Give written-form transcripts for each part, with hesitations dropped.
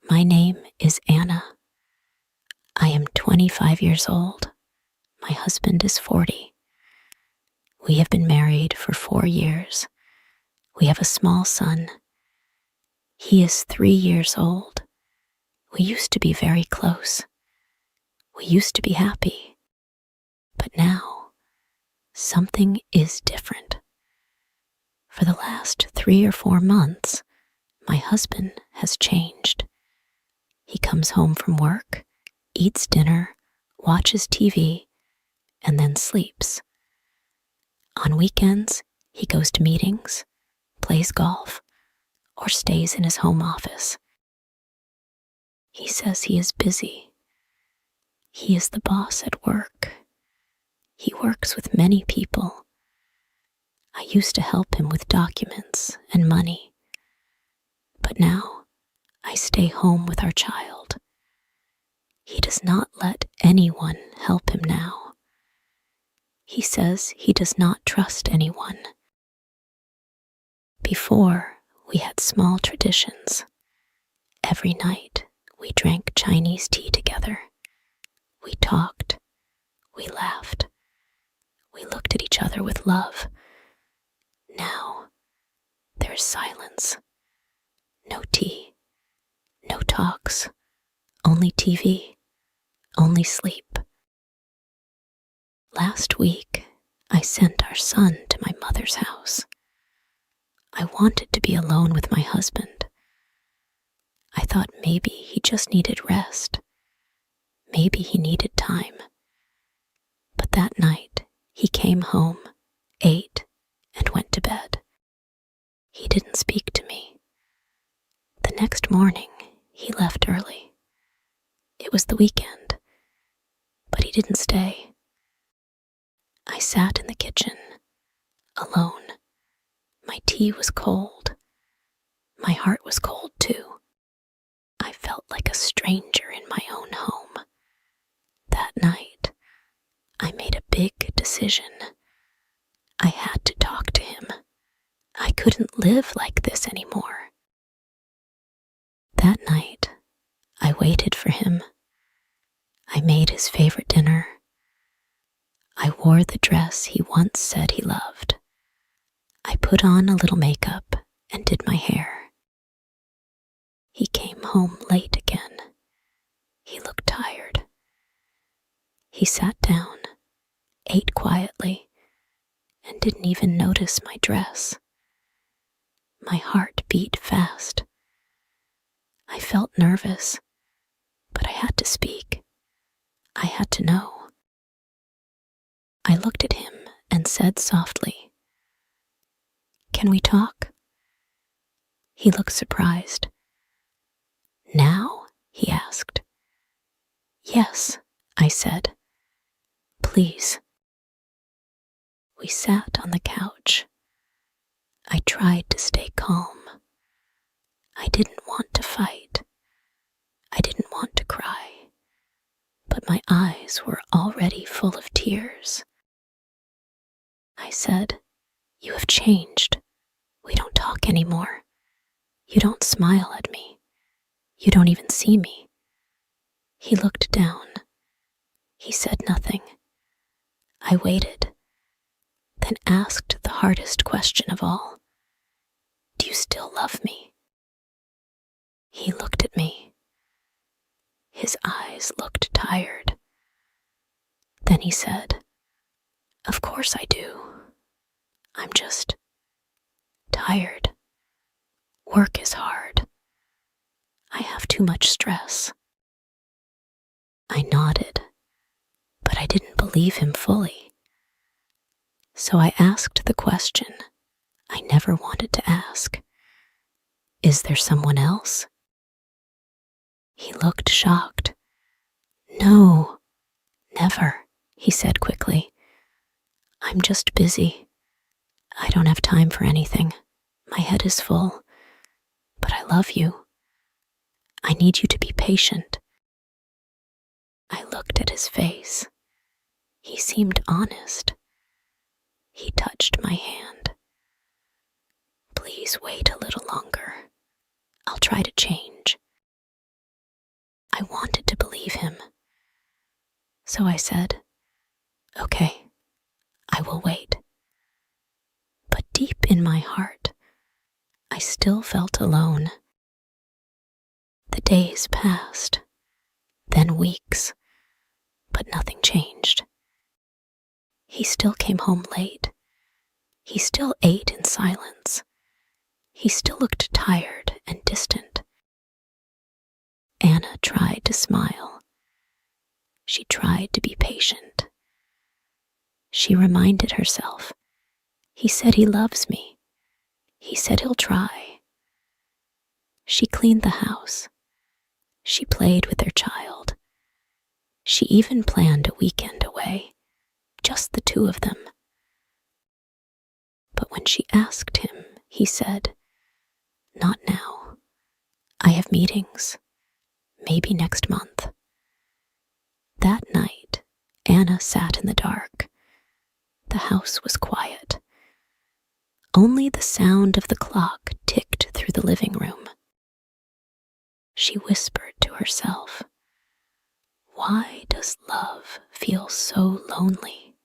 My name is Anna. I am 25 years old. My husband is 40. We have been married for 4 years. We have a small son. He is 3 years old. We used to be very close. We used to be happy. But now, something is different. For the last 3 or 4 months, my husband has changed. He comes home from work, eats dinner, watches TV, and then sleeps. On weekends, he goes to meetings, plays golf, or stays in his home office. He says he is busy. He is the boss at work. He works with many people. I used to help him with documents and money. But now, I stay home with our child. He does not let anyone help him now. He says he does not trust anyone. Before, we had small traditions. Every night, we drank Chinese tea together. We talked. We laughed. We looked at each other with love. Now, there is silence. No tea. No talks. Only TV. Only sleep. Last week, I sent our son to my mother's house. I wanted to be alone with my husband. I thought maybe he just needed rest. Maybe he needed time. But that night, he came home, ate, and went to bed. He didn't speak to me. The next morning, he left early. It was the weekend, but he didn't stay. I sat in the kitchen, alone. My tea was cold. My heart was cold too. I felt like a stranger in my own home. That night, I made a big decision. I had to talk to him. I couldn't live like this anymore. That night, I waited for him. I made his favorite dinner. I wore the dress he once said he loved. I put on a little makeup and did my hair. He came home late again. He looked tired. He sat down, ate quietly, and didn't even notice my dress. My heart beat fast. I felt nervous, but I had to speak. I had to know. I looked at him and said softly, "Can we talk?" He looked surprised. "Now?" he asked. "Yes," I said. "Please." We sat on the couch. I tried to stay calm. I didn't want to fight. I didn't want to cry. But my eyes were already full of tears. I said, "You have changed. We don't talk anymore. You don't smile at me. You don't even see me." He looked down. He said nothing. I waited, then asked the hardest question of all. "Do you still love me?" He looked at me. His eyes looked tired. Then he said, "Of course I do. I'm just tired. Work is hard. I have too much stress." I nodded, but I didn't believe him fully. So I asked the question I never wanted to ask. "Is there someone else?" He looked shocked. "No, never," he said quickly. "I'm just busy. I don't have time for anything. My head is full. But I love you. I need you to be patient." I looked at his face. He seemed honest. He touched my hand. "Please wait a little longer. I'll try to change." So I said, "Okay, I will wait." But deep in my heart, I still felt alone. The days passed, then weeks, but nothing changed. He still came home late. He still ate in silence. He still looked tired and distant. Anna tried to smile. She tried to be patient. She reminded herself, he said he loves me. He said he'll try. She cleaned the house. She played with their child. She even planned a weekend away, just the two of them. But when she asked him, he said, "Not now. I have meetings. Maybe next month." That night, Anna sat in the dark. The house was quiet. Only the sound of the clock ticked through the living room. She whispered to herself, "Why does love feel so lonely?"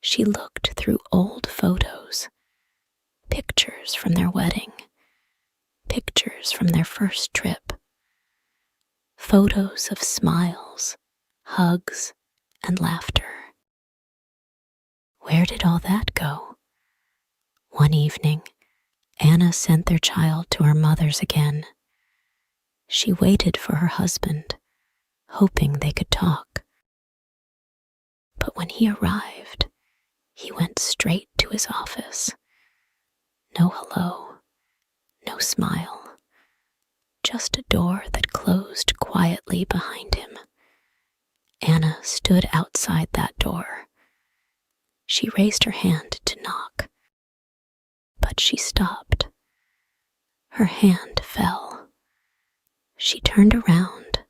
She looked through old photos, pictures from their wedding, pictures from their first trip, photos of smiles, hugs, and laughter. Where did all that go? One evening, Anna sent their child to her mother's again. She waited for her husband, hoping they could talk. But when he arrived, he went straight to his office. No hello, no smile, just a door that closed quietly behind him. Anna stood outside that door. She raised her hand to knock, but she stopped. Her hand fell. She turned around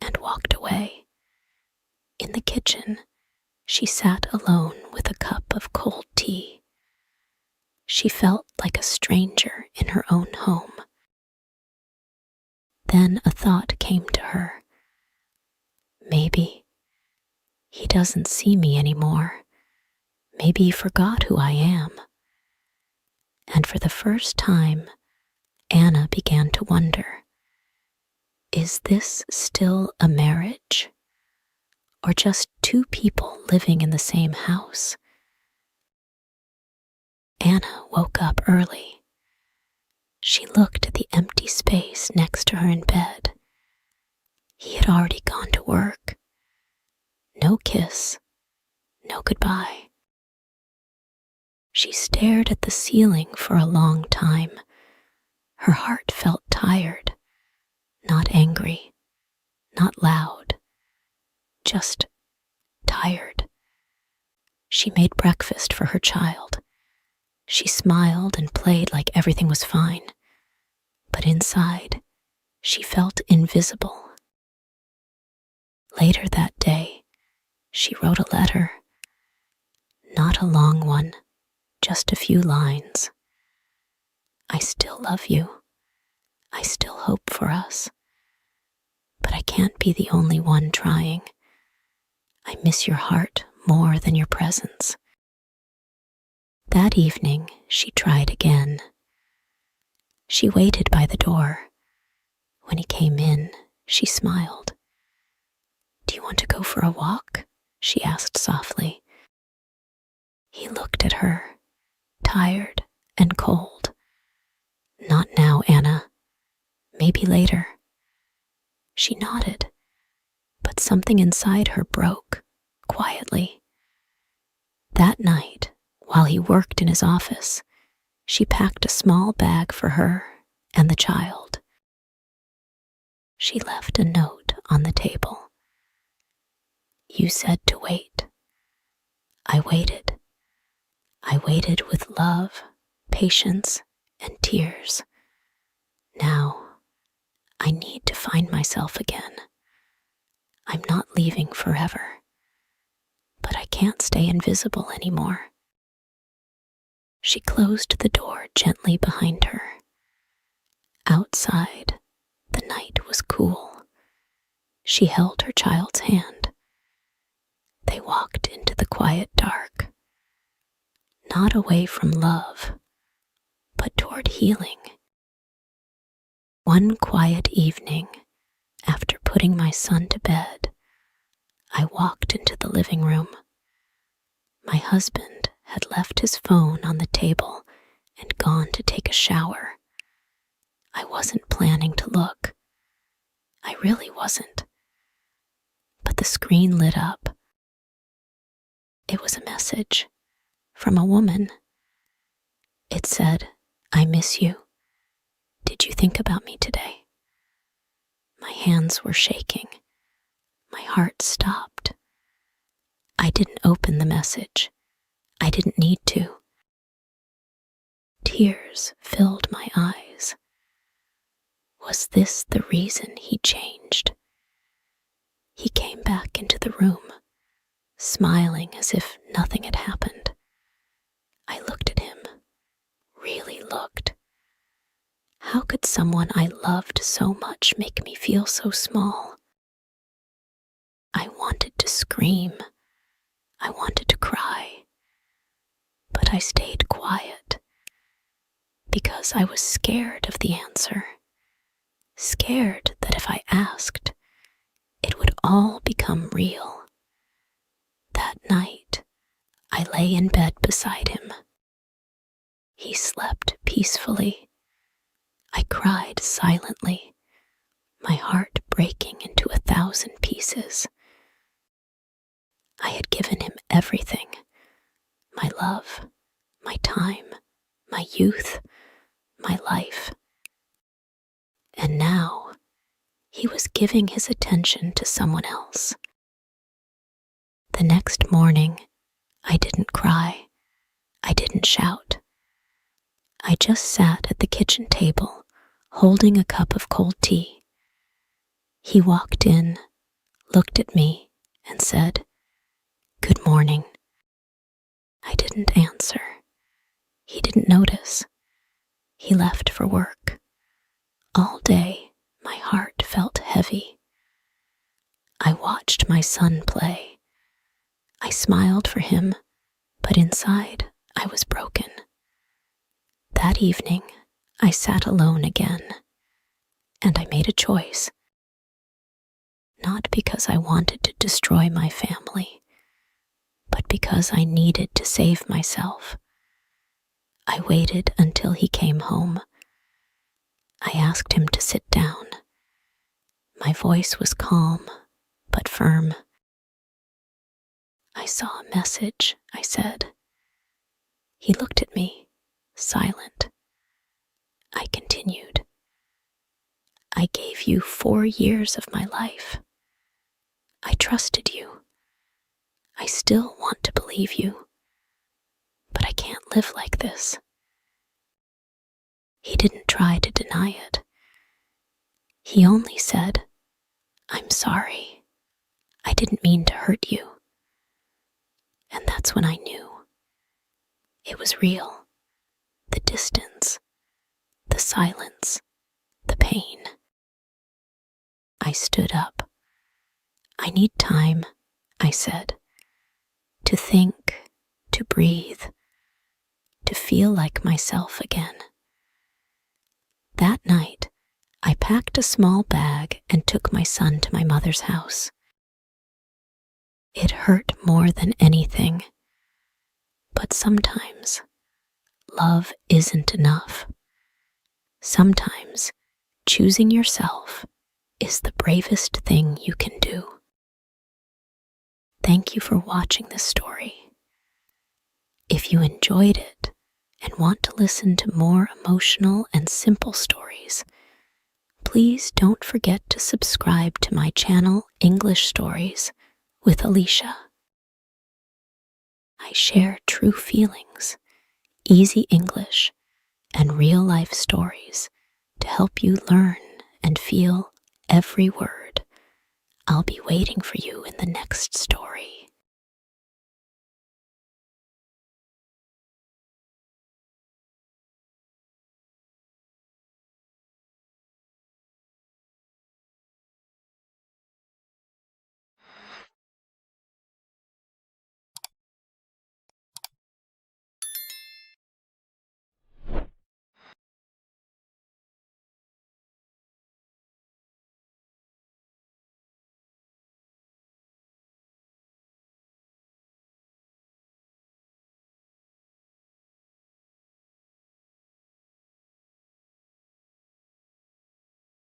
and walked away. In the kitchen, she sat alone with a cup of cold tea. She felt like a stranger in her own home. Then a thought came to her. Maybe he doesn't see me anymore. Maybe he forgot who I am. And for the first time, Anna began to wonder, is this still a marriage? Or just two people living in the same house? Anna woke up early. She looked at the empty space next to her in bed. He had already gone to work. No kiss, no goodbye. She stared at the ceiling for a long time. Her heart felt tired, not angry, not loud, just tired. She made breakfast for her child. She smiled and played like everything was fine. But inside, she felt invisible. Later that day, she wrote a letter. Not a long one, just a few lines. I still love you. I still hope for us. But I can't be the only one trying. I miss your heart more than your presence. That evening, she tried again. She waited by the door. When he came in, she smiled. "Do you want to go for a walk?" she asked softly. He looked at her, tired and cold. "Not now, Anna. Maybe later." She nodded, but something inside her broke, quietly. That night, while he worked in his office, she packed a small bag for her and the child. She left a note on the table. "You said to wait. I waited. I waited with love, patience, and tears. Now, I need to find myself again. I'm not leaving forever, but I can't stay invisible anymore." She closed the door gently behind her. Outside, the night was cool. She held her child's hand. walked into the quiet dark, not away from love, but toward healing. One quiet evening, after putting my son to bed, I walked into the living room. My husband had left his phone on the table and gone to take a shower. I wasn't planning to look. I really wasn't. But the screen lit up. It was a message from a woman. It said, "I miss you. Did you think about me today?" My hands were shaking. My heart stopped. I didn't open the message. I didn't need to. Tears filled my eyes. Was this the reason he changed? He came back into the room, smiling as if nothing had happened. I looked at him, really looked. How could someone I loved so much make me feel so small? I wanted to scream. I wanted to cry. But I stayed quiet because I was scared of the answer. Scared that if I asked, it would all become real. That night, I lay in bed beside him. He slept peacefully. I cried silently, my heart breaking into 1,000 pieces. I had given him everything: my love, my time, my youth, my life. And now, he was giving his attention to someone else. The next morning, I didn't cry. I didn't shout. I just sat at the kitchen table, holding a cup of cold tea. He walked in, looked at me, and said, "Good morning." I didn't answer. He didn't notice. He left for work. All day, my heart felt heavy. I watched my son play. I smiled for him, but inside, I was broken. That evening, I sat alone again, and I made a choice. Not because I wanted to destroy my family, but because I needed to save myself. I waited until he came home. I asked him to sit down. My voice was calm, but firm. "I saw a message," I said. He looked at me, silent. I continued. "I gave you 4 years of my life. I trusted you. I still want to believe you, but I can't live like this." He didn't try to deny it. He only said, "I'm sorry. I didn't mean to hurt you." And that's when I knew. It was real. The distance, the silence, the pain. I stood up. "I need time," I said, "to think, to breathe, to feel like myself again." That night, I packed a small bag and took my son to my mother's house. It hurt more than anything, but sometimes love isn't enough. Sometimes choosing yourself is the bravest thing you can do. Thank you for watching this story. If you enjoyed it and want to listen to more emotional and simple stories, please don't forget to subscribe to my channel, English Stories with Alicia. I share true feelings, easy English, and real-life stories to help you learn and feel every word. I'll be waiting for you in the next story.